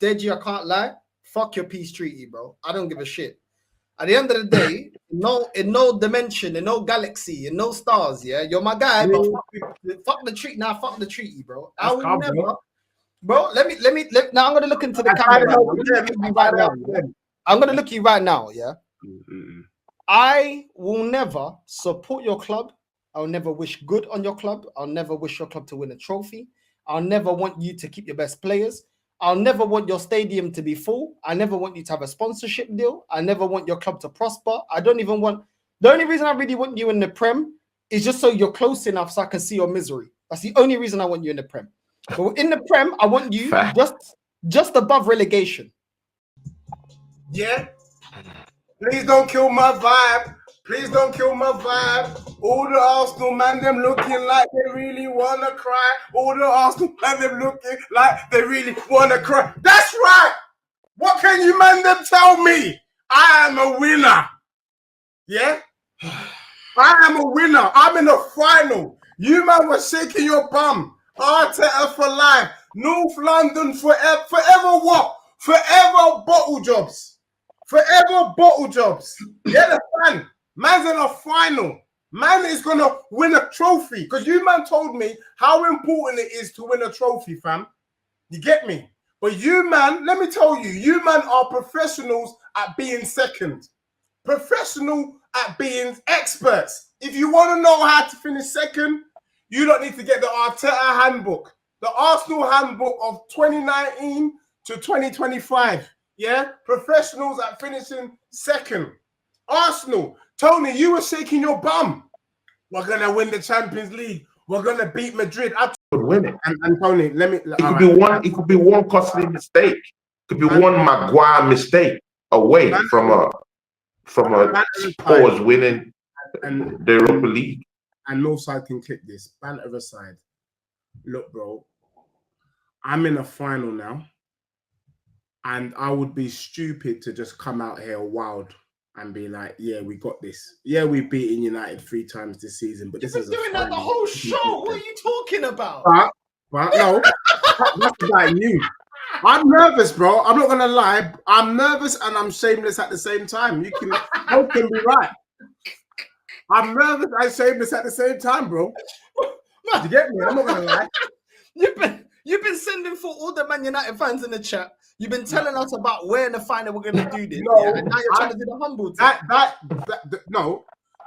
Deji, I can't lie. Fuck your peace treaty, bro. I don't give a shit. At the end of the day, in no dimension, in no galaxy, in no stars, yeah, you're my guy, but fuck the treaty. Nah, fuck the treaty, bro. I will never, bro. Let me. Now I'm gonna look into the camera. I'm gonna look you right now, yeah. I will never support your club. I'll never wish good on your club. I'll never wish your club to win a trophy. I'll never want you to keep your best players. I'll never want your stadium to be full. I never want you to have a sponsorship deal. I never want your club to prosper. I don't even want... The only reason I really want you in the Prem is just so you're close enough so I can see your misery. That's the only reason I want you in the Prem. But in the Prem, I want you just above relegation. Yeah? Please don't kill my vibe. Please don't kill my vibe. All the Arsenal man, them looking like they really want to cry. All the Arsenal man, them looking like they really want to cry. That's right. What can you man them tell me? I am a winner. Yeah? I am a winner. I'm in the final. You man were shaking your bum. Arteta for life. North London forever. Forever what? Forever bottle jobs. Forever bottle jobs. Yeah, the fan. Man's in a final. Man is going to win a trophy. Because you man told me how important it is to win a trophy, fam. You get me? But you man, let me tell you, you man are professionals at being second. Professional at being experts. If you want to know how to finish second, you don't need to get the Arteta handbook. The Arsenal handbook of 2019 to 2025. Yeah? Professionals at finishing second. Arsenal. Tony, you were shaking your bum. We're going to win the Champions League. We're going to beat Madrid. I could win it. And Tony, let me... It could be one costly mistake. It could be one Maguire mistake away from a Spurs winning the Europa League. And Northside can click this. Banter aside. Look, bro. I'm in a final now. And I would be stupid to just come out here wild and be like, yeah, we got this. Yeah, we've beaten United 3 times this season, but this is doing that the whole show. What are you talking about? But no, that's about you. I'm nervous, bro. I'm not gonna lie. I'm nervous and I'm shameless at the same time. You can both can be right. I'm nervous and shameless at the same time, bro. You get me? I'm not gonna lie. You've been sending for all the Man United fans in the chat. You've been telling us about where in the final we're going to do this. No, and now you're trying to do the humble thing.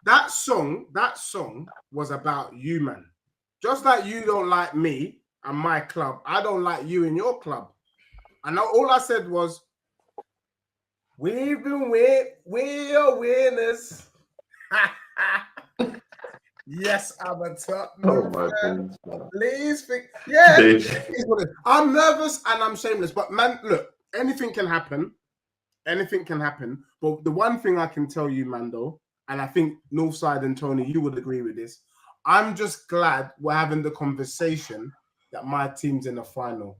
That song was about you, man. Just like you don't like me and my club, I don't like you and your club. And all I said was, we are winners. Yes, I'm a top. Oh my goodness. Please, yeah. I'm nervous and I'm shameless, but man, look, anything can happen. Anything can happen. But the one thing I can tell you, Mando, and I think Northside and Tony, you would agree with this. I'm just glad we're having the conversation that my team's in the final.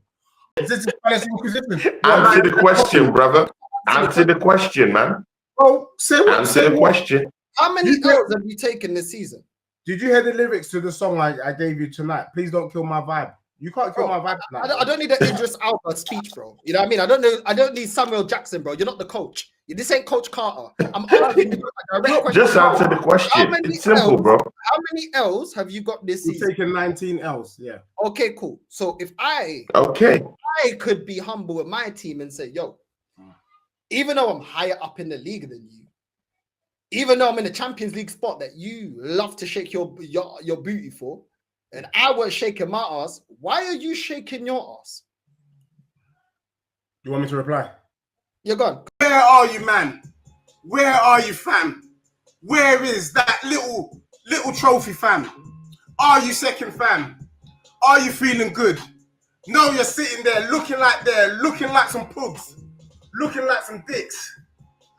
Answer the question, brother. Answer the question, man. Oh, answer the question. How many L's have you taken this season? Did you hear the lyrics to the song I gave you tonight? Please don't kill my vibe. You can't kill my vibe tonight. I don't need an Idris Elba speech, bro. You know what I mean? I don't need Samuel Jackson, bro. You're not the coach. This ain't Coach Carter. I'm asking you a direct question. Just answer the question. It's simple, bro. How many L's have you got this season? We've taken 19 L's, yeah. Okay, cool. So if I could be humble with my team and say, yo, even though I'm higher up in the league than you, even though I'm in the Champions League spot that you love to shake your booty for, and I was shaking my ass, why are you shaking your ass? You want me to reply? You're gone. Where are you, man? Where are you, fam? Where is that little trophy, fam? Are you second, fam? Are you feeling good? No, you're sitting there looking like some pugs, looking like some dicks,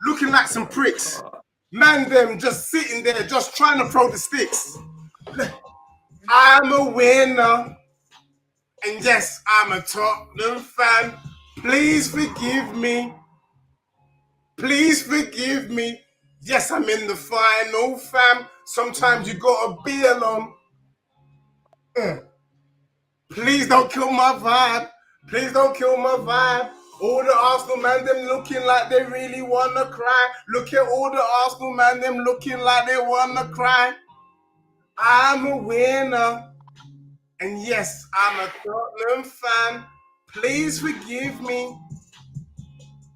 looking like some pricks. Man, them just sitting there, just trying to throw the sticks. I'm a winner. And yes, I'm a Tottenham fan. Please forgive me. Please forgive me. Yes, I'm in the final, fam. Sometimes you gotta be alone. Please don't kill my vibe. Please don't kill my vibe. All the Arsenal man, them looking like they really wanna cry. Look at all the Arsenal man, them looking like they wanna cry. I'm a winner. And yes, I'm a Tottenham fan. Please forgive me.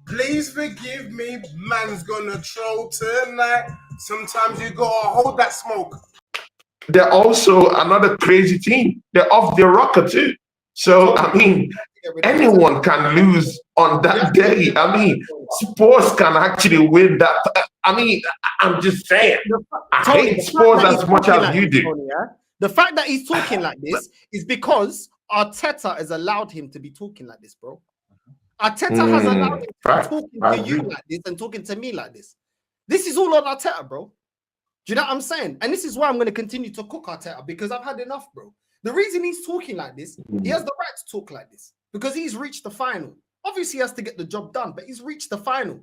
Please forgive me. Man's gonna troll tonight. Sometimes you gotta hold that smoke. They're also another crazy team. They're off their rocker too. So, I mean, anyone can lose on that day. I mean, Spurs can actually win that. I mean, I'm just saying. I hate Spurs as much as you do. Tony, yeah? The fact that he's talking like this is because Arteta has allowed him to be talking like this, bro. Arteta has allowed him to be talking to you like this and talking to me like this. This is all on Arteta, bro. Do you know what I'm saying? And this is why I'm going to continue to cook Arteta, because I've had enough, bro. The reason he's talking like this, he has the right to talk like this because he's reached the final. Obviously, he has to get the job done, but he's reached the final. Do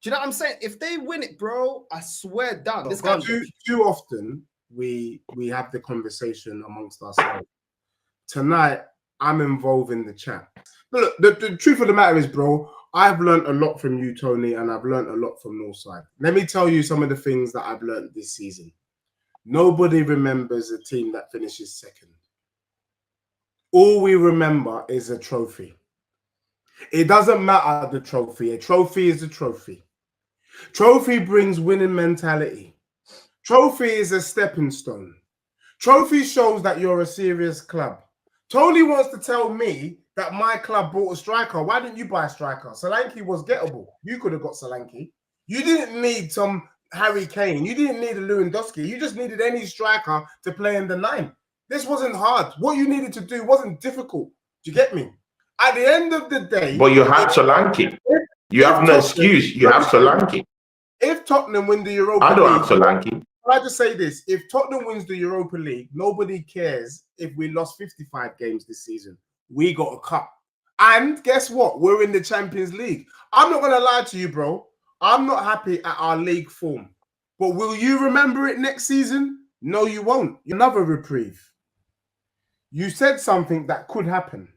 you know what I'm saying? If they win it, bro, I swear down. This guy too often we have the conversation amongst ourselves. Tonight, I'm involved in the chat. But look, the truth of the matter is, bro, I've learned a lot from you, Tony, and I've learned a lot from Northside. Let me tell you some of the things that I've learned this season. Nobody remembers a team that finishes second. All we remember is a trophy. It doesn't matter the trophy. A trophy is a trophy. Trophy brings winning mentality. Trophy is a stepping stone. Trophy shows that you're a serious club. Tony wants to tell me that my club bought a striker. Why didn't you buy a striker? Solanke was gettable. You could have got Solanke. You didn't need some Harry Kane. You didn't need a Lewandowski. You just needed any striker to play in the 9. This wasn't hard. What you needed to do wasn't difficult. Do you get me? At the end of the day... But you had Solanke. You have no excuse. You have Solanke. If Tottenham win the Europa League... I don't have Solanke. I just say this. If Tottenham wins the Europa League, nobody cares if we lost 55 games this season. We got a cup. And guess what? We're in the Champions League. I'm not going to lie to you, bro. I'm not happy at our league form. But will you remember it next season? No, you won't. Another reprieve. You said something that could happen.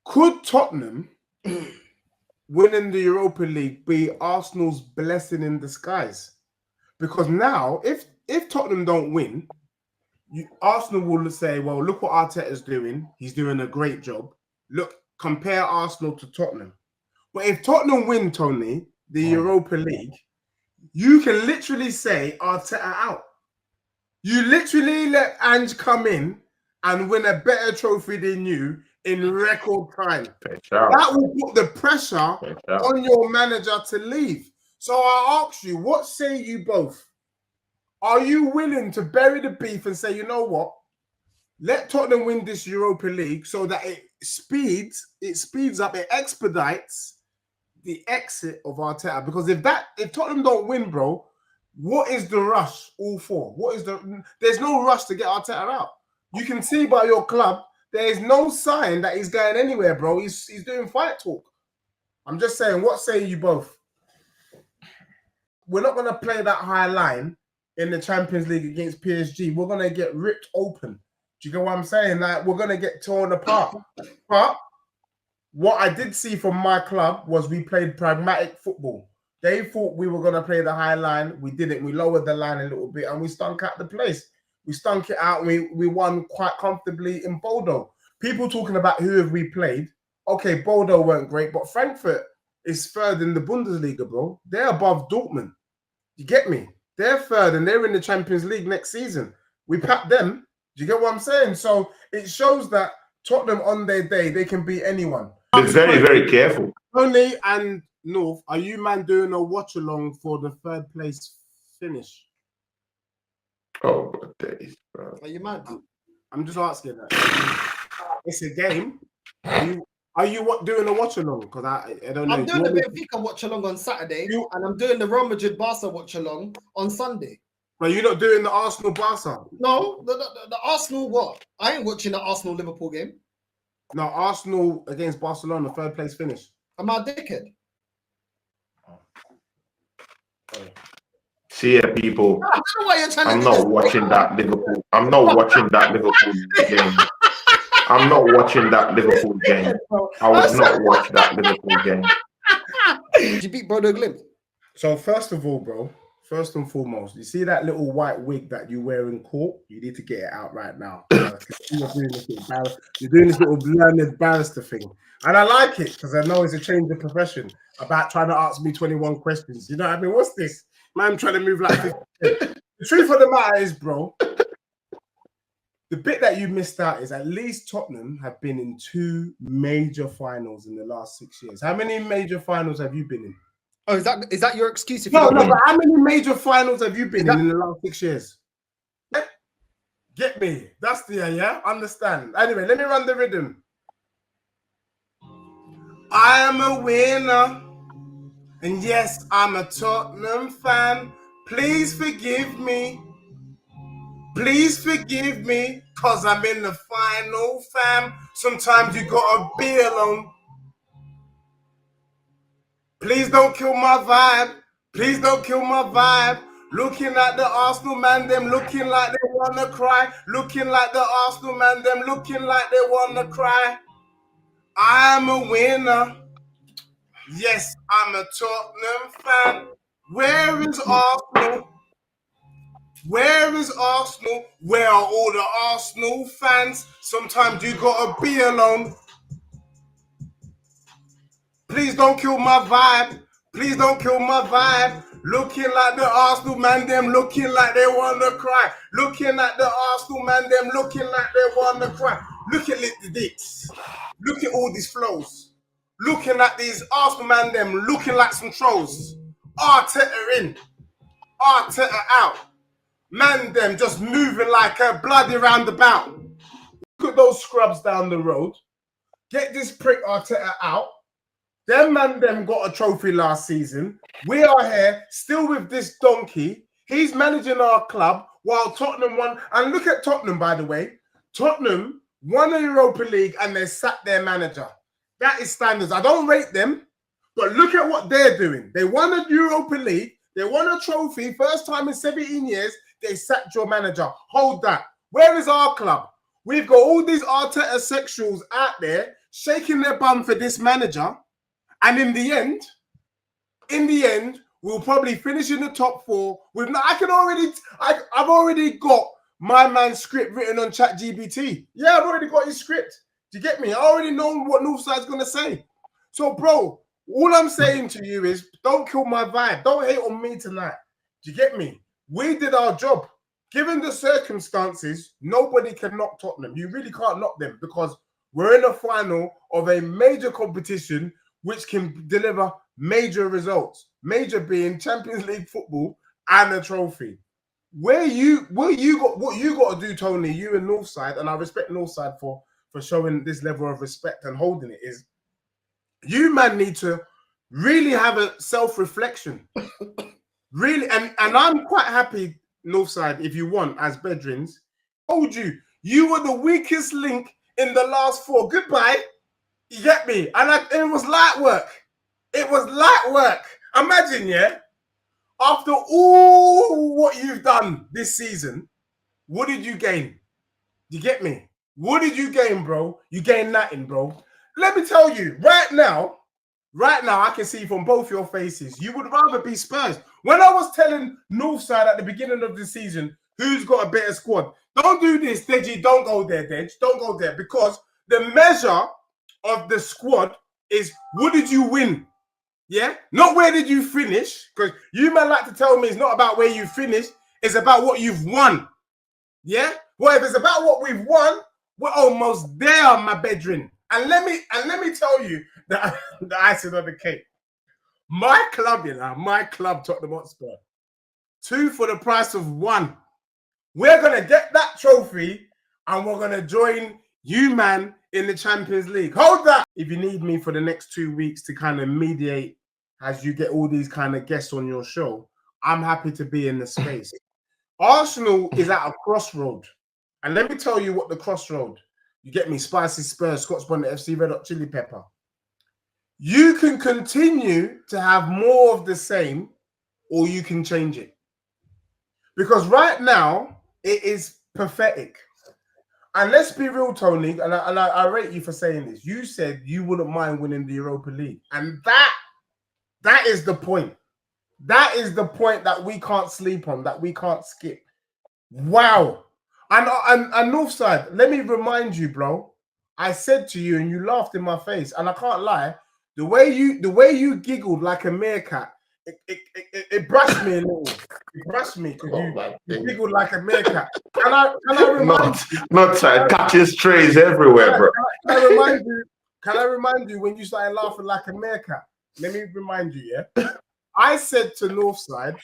Could Tottenham winning the Europa League be Arsenal's blessing in disguise? Because now, if Tottenham don't win, Arsenal will say, well, look what Arteta's doing. He's doing a great job. Look, compare Arsenal to Tottenham. But if Tottenham win, Tony, the Europa League, you can literally say Arteta out. You literally let Ange come in and win a better trophy than you in record time. That will put the pressure on your manager to leave. So I ask you, what say you both? Are you willing to bury the beef and say, you know what? Let Tottenham win this Europa League so that it speeds up, it expedites the exit of Arteta. Because if Tottenham don't win, bro, what is the rush all for? There's no rush to get Arteta out. You can see by your club, there is no sign that he's going anywhere, bro. He's doing fight talk. I'm just saying, what say you both? We're not going to play that high line in the Champions League against PSG. We're going to get ripped open. Do you get what I'm saying? Like, we're going to get torn apart. But what I did see from my club was we played pragmatic football. They thought we were going to play the high line. We didn't. We lowered the line a little bit and we stunk out the place. We stunk it out and we won quite comfortably in Bodo. People talking about who have we played. Okay, Bodo weren't great, but Frankfurt is third in the Bundesliga, bro. They're above Dortmund. You get me? They're third and they're in the Champions League next season. We packed them. Do you get what I'm saying? So it shows that Tottenham on their day, they can beat anyone. Be very, very careful. Tony and North, are you man doing a watch along for the third place finish? Oh, days, bro. Are you mad? I'm just asking that. It's a game. Are you doing a watch along? Because I don't know. I'm doing the Benfica watch along on Saturday, and I'm doing the Real Madrid Barca watch along on Sunday. But you're not doing the Arsenal Barca? No, the Arsenal what? I ain't watching the Arsenal Liverpool game. No, Arsenal against Barcelona, third place finish. Am I a dickhead? See ya, people. I don't know why you're trying I'm not watching that Liverpool. I'm not watching that Liverpool game. I'm not watching that Liverpool game. I would not watch that Liverpool game. Did you beat Bodo Glimt? So first of all, bro, first and foremost, you see that little white wig that you wear in court? You need to get it out right now. You're doing this little learned barrister thing. And I like it because I know it's a change of profession about trying to ask me 21 questions. You know what I mean? What's this? Man, I'm trying to move like 50. The truth of the matter is, bro, the bit that you missed out is at least Tottenham have been in 2 major finals in the last 6 years. How many major finals have you been in? Oh, is that your excuse? If No, you don't but how many major finals have you been in the last 6 years? Get me. That's the yeah. Understand. Anyway, let me run the rhythm. I am a winner, and yes, I'm a Tottenham fan. Please forgive me. Please forgive me, cause I'm in the final, fam. Sometimes you gotta be alone. Please don't kill my vibe. Please don't kill my vibe. Looking at the Arsenal man, them looking like they wanna cry. Looking like the Arsenal man, them looking like they wanna cry. I'm a winner. Yes, I'm a Tottenham fan. Where is Arsenal? Where is Arsenal? Where are all the Arsenal fans? Sometimes you gotta be alone. Please don't kill my vibe. Please don't kill my vibe. Looking like the Arsenal man, them looking like they wanna cry. Looking at the Arsenal man, them looking like they wanna cry. Look at the dicks. Look at all these flows. Looking at these Arsenal man, them looking like some trolls. Arteta in, Arteta out. Man, them just moving like a bloody roundabout. Look at those scrubs down the road. Get this prick Arteta out. Them man, them got a trophy last season. We are here still with this donkey. He's managing our club while Tottenham won. And look at Tottenham, by the way. Tottenham won the Europa League and they sacked their manager. That is standards. I don't rate them, but look at what they're doing. They won a Europa League. They won a trophy. First time in 17 years, they sacked your manager. Hold that. Where is our club? We've got all these Arteta sexuals out there shaking their bum for this manager. And in the end, we'll probably finish in the top 4. I've already got my man's script written on ChatGPT. Yeah, I've already got his script. Do you get me? I already know what Northside's gonna say. So, bro, all I'm saying to you is don't kill my vibe. Don't hate on me tonight. Do you get me? We did our job. Given the circumstances, nobody can knock Tottenham. You really can't knock them because we're in a final of a major competition which can deliver major results. Major being Champions League football and a trophy. What you got to do, Tony, you and Northside, and I respect Northside for showing this level of respect and holding it, is you man need to really have a self-reflection. Really, and I'm quite happy, Northside, if you want, as bedrins. Told you, you were the weakest link in the last 4. Goodbye. You get me? And it was light work. It was light work. Imagine, yeah, after all what you've done this season, what did you gain? You get me? What did you gain, bro? You gained nothing, bro. Let me tell you, right now, I can see from both your faces, you would rather be Spurs. When I was telling Northside at the beginning of the season, who's got a better squad, don't do this, Deji. Don't go there, Dej. Don't go there, because the measure of the squad is what did you win? Yeah, not where did you finish, because you man like to tell me it's not about where you finished, it's about what you've won. Yeah, well, if it's about what we've won, we're almost there, my bedroom. And let me tell you that the icing on the cake. My club, Tottenham Hotspur, 2 for the price of 1. We're gonna get that trophy and we're gonna join you man in the Champions League. Hold that. If you need me for the next 2 weeks to kind of mediate as you get all these kind of guests on your show, I'm happy to be in the space. Arsenal is at a crossroad. And let me tell you what the crossroad, you get me, Spicy Spurs, Scotch Bonnet FC, Red Hot Chili Pepper. You can continue to have more of the same, or you can change it. Because right now, it is pathetic. And let's be real, Tony, and I rate you for saying this. You said you wouldn't mind winning the Europa League. And that is the point. That is the point that we can't sleep on, that we can't skip. Wow. And Northside, let me remind you, bro. I said to you and you laughed in my face, and I can't lie, the way you giggled like a meerkat, it brushed me a little. It brushed me because you giggled like a meerkat. Can I remind you? Not catching strays everywhere, bro. Can I remind you when you started laughing like a meerkat? Let me remind you, yeah? I said to Northside,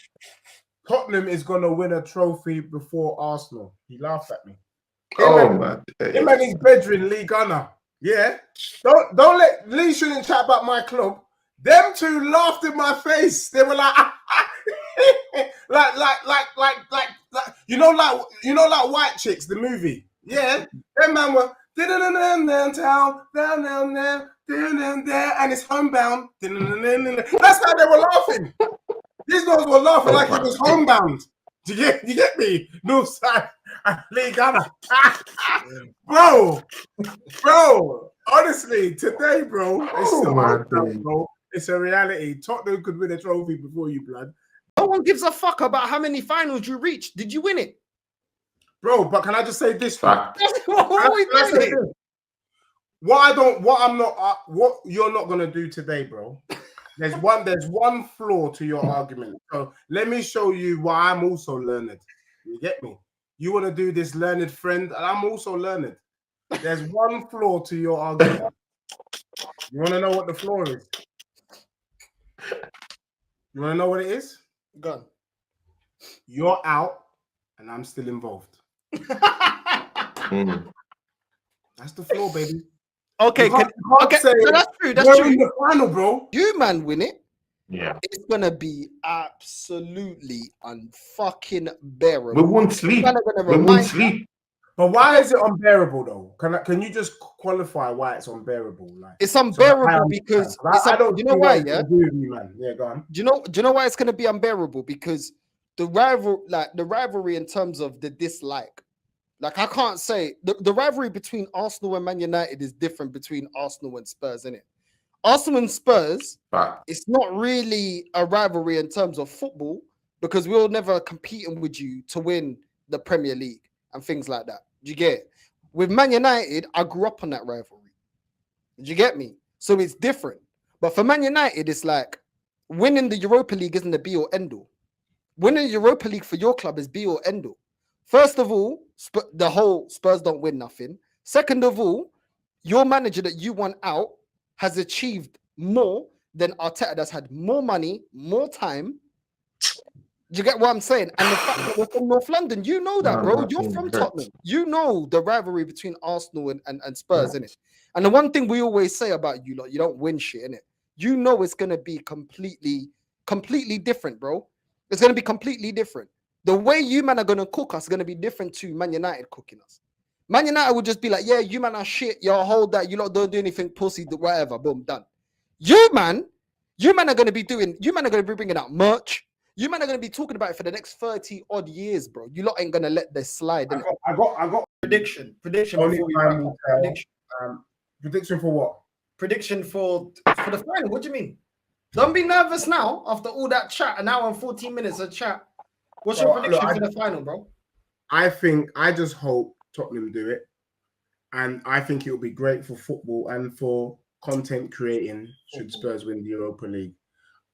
Tottenham is going to win a trophy before Arsenal. He laughed at me. Him and his bedroom, Lee Gunner. Yeah. Don't let Lee shouldn't chat about my club. Them two laughed in my face. They were like, like White Chicks, the movie. Yeah. Them man were downtown, and it's homebound. That's how they were laughing. These guys were laughing like it was homebound. Do you get me? Northside and Lee Gunner. Bro. Honestly, today, bro, it's still homebound, bro. It's a reality. Tottenham could win a trophy before you, blood. No one gives a fuck about how many finals you reached. Did you win it? Bro, but can I just say this? What you're not gonna do today, bro. There's one flaw to your argument. So let me show you why I'm also learned. You get me? You want to do this learned friend, and I'm also learned. There's one flaw to your argument. You want to know what the flaw is? You want to know what it is? Go on. You're out, and I'm still involved. That's the flaw, baby. Okay, so that's true. That's true. In the final, bro. You man win it. Yeah, it's gonna be absolutely unfucking bearable. We won't sleep. But why is it unbearable though? Can you just qualify why it's unbearable? Like it's unbearable because I don't. You know why? Yeah. Man. Yeah, go on. Do you know why it's gonna be unbearable? Because the rivalry in terms of the dislike. Like I can't say the rivalry between Arsenal and Man United is different between Arsenal and Spurs, isn't it? Arsenal and Spurs, it's not really a rivalry in terms of football because we're never competing with you to win the Premier League and things like that. Do you get it? With Man United, I grew up on that rivalry. Did you get me? So it's different. But for Man United, it's like winning the Europa League isn't the be or end all. Winning the Europa League for your club is be or end all. First of all, the whole Spurs don't win nothing. Second of all, your manager that you want out has achieved more than Arteta that's had more money, more time. Do you get what I'm saying? And the fact that we're from North London, you know that, bro. You're from Tottenham. You know the rivalry between Arsenal and Spurs, innit? And the one thing we always say about you, like, you don't win shit, innit? You know it's going to be completely different, bro. It's going to be completely different. The way you man are going to cook us is going to be different to Man United cooking us. Man United would just be like, yeah, you man are shit. Y'all hold that. You lot don't do anything, pussy, whatever. Boom, done. You man are going to be bringing out merch. You man are going to be talking about it for the next 30 odd years, bro. You lot ain't going to let this slide. I got prediction. Prediction for what? Prediction for the final. What do you mean? Don't be nervous now after all that chat, an hour and 14 minutes of chat. What's your prediction for the final, bro? I just hope Tottenham do it. And I think it will be great for football and for content creating should Spurs win the Europa League.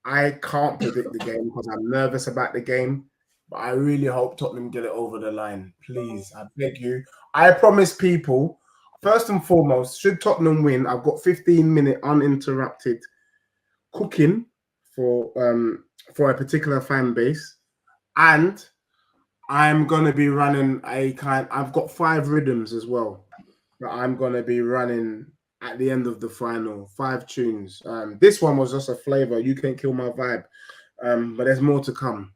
I can't predict the game because I'm nervous about the game. But I really hope Tottenham get it over the line. Please, I beg you. I promise people, first and foremost, should Tottenham win, I've got 15-minute uninterrupted cooking for a particular fan base. And I'm going to be running I've got 5 rhythms as well that I'm going to be running at the end of the final, 5 tunes. This one was just a flavor. You can't kill my vibe. But there's more to come.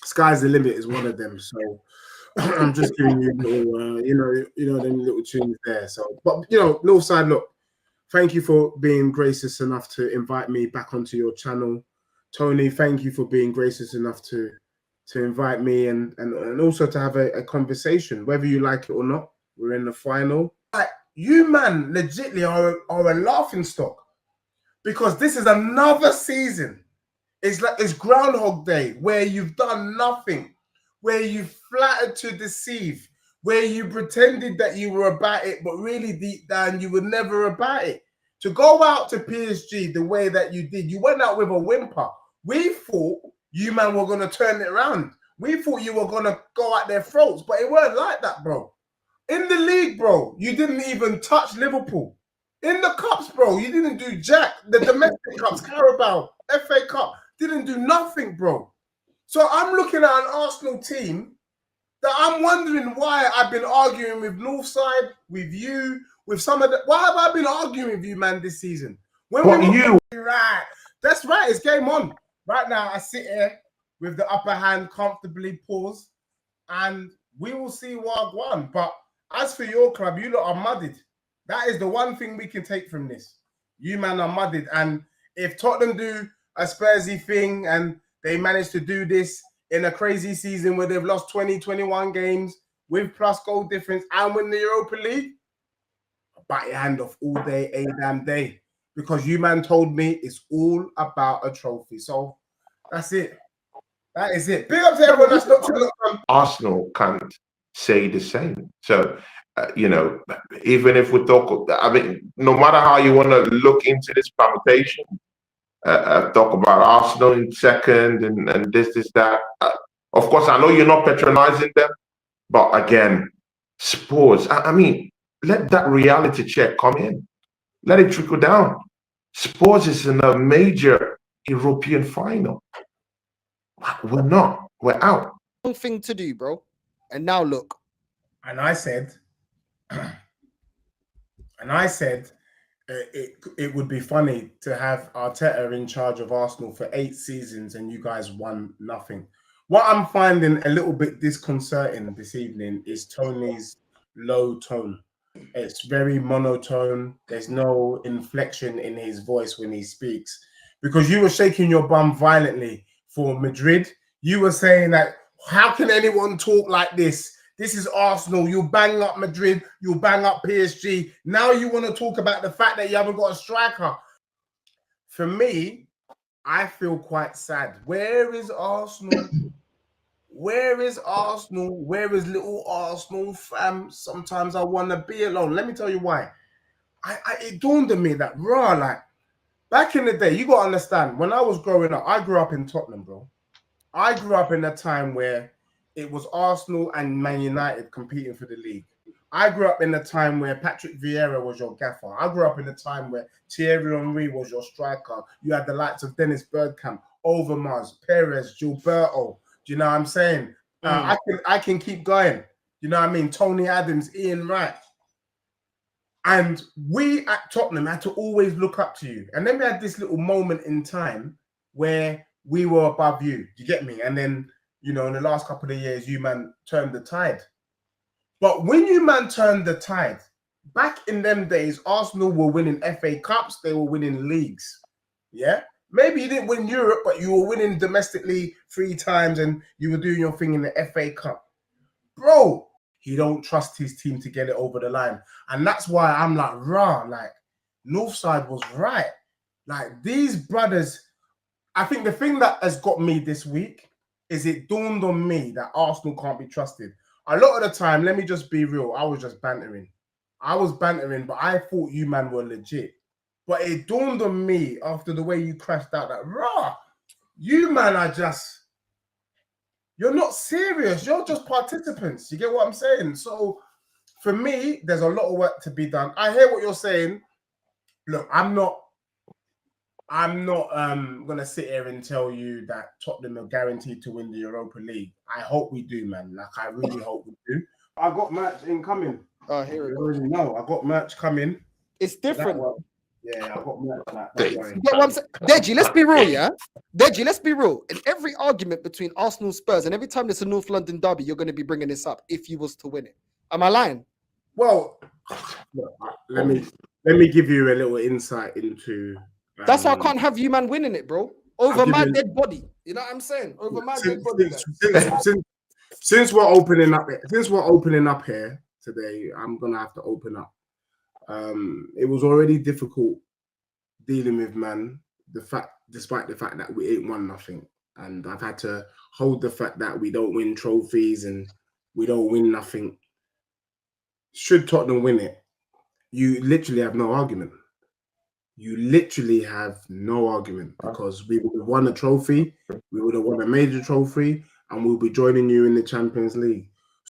Sky's the limit is one of them. So I'm just giving you little, them little tunes there. So, but Northside, look, thank you for being gracious enough to invite me back onto your channel. Tony, thank you for being gracious enough to invite me and also to have a conversation, whether you like it or not. We're in the final. Like, you, man, legitly are a laughing stock. Because this is another season. It's like it's Groundhog Day, where you've done nothing, where you've flattered to deceive, where you pretended that you were about it, but really deep down you were never about it. To go out to PSG the way that you did, you went out with a whimper. We thought you, man, were going to turn it around. We thought you were going to go at their throats, but it weren't like that, bro. In the league, bro, you didn't even touch Liverpool. In the cups, bro, you didn't do jack. The domestic cups, Carabao, FA Cup, didn't do nothing, bro. So I'm looking at an Arsenal team that I'm wondering why I've been arguing with Northside, with you, with some of the... Why have I been arguing with you, man, this season? Right. That's right, it's game on. Right now, I sit here with the upper hand comfortably paused, and we will see what won. But as for your club, you lot are muddied. That is the one thing we can take from this. You, man, are muddied. And if Tottenham do a Spursy thing and they manage to do this in a crazy season where they've lost 20, 21 games with plus goal difference and win the Europa League, I'll bite your hand off all day, a damn day. Because you, man, told me it's all about a trophy. So that's it. That is it. Big up to everyone that's not too long. Arsenal can't say the same. So, you know, even if we talk, I mean, no matter how you want to look into this permutation, talk about Arsenal in second and this, that. Of course, I know you're not patronizing them, but again, Spurs, I mean, let that reality check come in. Let it trickle down. Spurs is in a major European final. We're not. We're out. Wrong thing to do, bro. And now look. And I said, it would be funny to have Arteta in charge of Arsenal for 8 seasons and you guys won nothing. What I'm finding a little bit disconcerting this evening is Tony's low tone. It's very monotone. There's no inflection in his voice when he speaks. Because you were shaking your bum violently for Madrid. You were saying that, how can anyone talk like this? This is Arsenal. You bang up Madrid. You bang up PSG. Now you want to talk about the fact that you haven't got a striker. For me, I feel quite sad. Where is Arsenal? Where is Arsenal? Where is little Arsenal, fam? Sometimes I want to be alone. Let me tell you why. It dawned on me that, like, back in the day, you got to understand, when I was growing up, I grew up in Tottenham, bro. I grew up in a time where it was Arsenal and Man United competing for the league. I grew up in a time where Patrick Vieira was your gaffer. I grew up in a time where Thierry Henry was your striker. You had the likes of Dennis Bergkamp, Overmars, Perez, Gilberto. Do you know what I'm saying? I can keep going. You know what I mean? Tony Adams, Ian Wright. And we at Tottenham had to always look up to you. And then we had this little moment in time where we were above you. Do you get me? And then, you know, in the last couple of years, you, man, turned the tide. But when you, man, turned the tide, back in them days, Arsenal were winning FA Cups. They were winning leagues. Yeah? Maybe you didn't win Europe, but you were winning domestically 3 times and you were doing your thing in the FA Cup. Bro, he don't trust his team to get it over the line. And that's why I'm like, like, Northside was right. Like, these brothers, I think the thing that has got me this week is it dawned on me that Arsenal can't be trusted. A lot of the time, let me just be real, I was just bantering. I was bantering, but I thought you, man, were legit. But it dawned on me after the way you crashed out that, you, man, are just, you're not serious. You're just participants. You get what I'm saying? So for me, there's a lot of work to be done. I hear what you're saying. Look, I'm not going to sit here and tell you that Tottenham are guaranteed to win the Europa League. I hope we do, man. Like, I really hope we do. I got merch incoming. Oh, here we You go. already know. I got merch coming. It's different. Yeah, I got merch. Like, Hey. don't worry. You get what I'm saying? Deji, let's be real, yeah? Deji, let's be real. In every argument between Arsenal and Spurs, and every time there's a North London derby, you're going to be bringing this up if you was to win it. Am I lying? Well, look, let me give you a little insight into. That's why I can't have you, man, winning it, bro. Over my you- dead body. You know what I'm saying? Over my dead body. Since we're opening up here, today, I'm gonna have to open up. It was already difficult dealing with, man. Despite the fact that we ain't won nothing, and I've had to hold the fact that we don't win trophies and we don't win nothing. Should Tottenham win it, you literally have no argument. You literally have no argument, because we would have won a trophy, we would have won a major trophy, and we'll be joining you in the Champions League.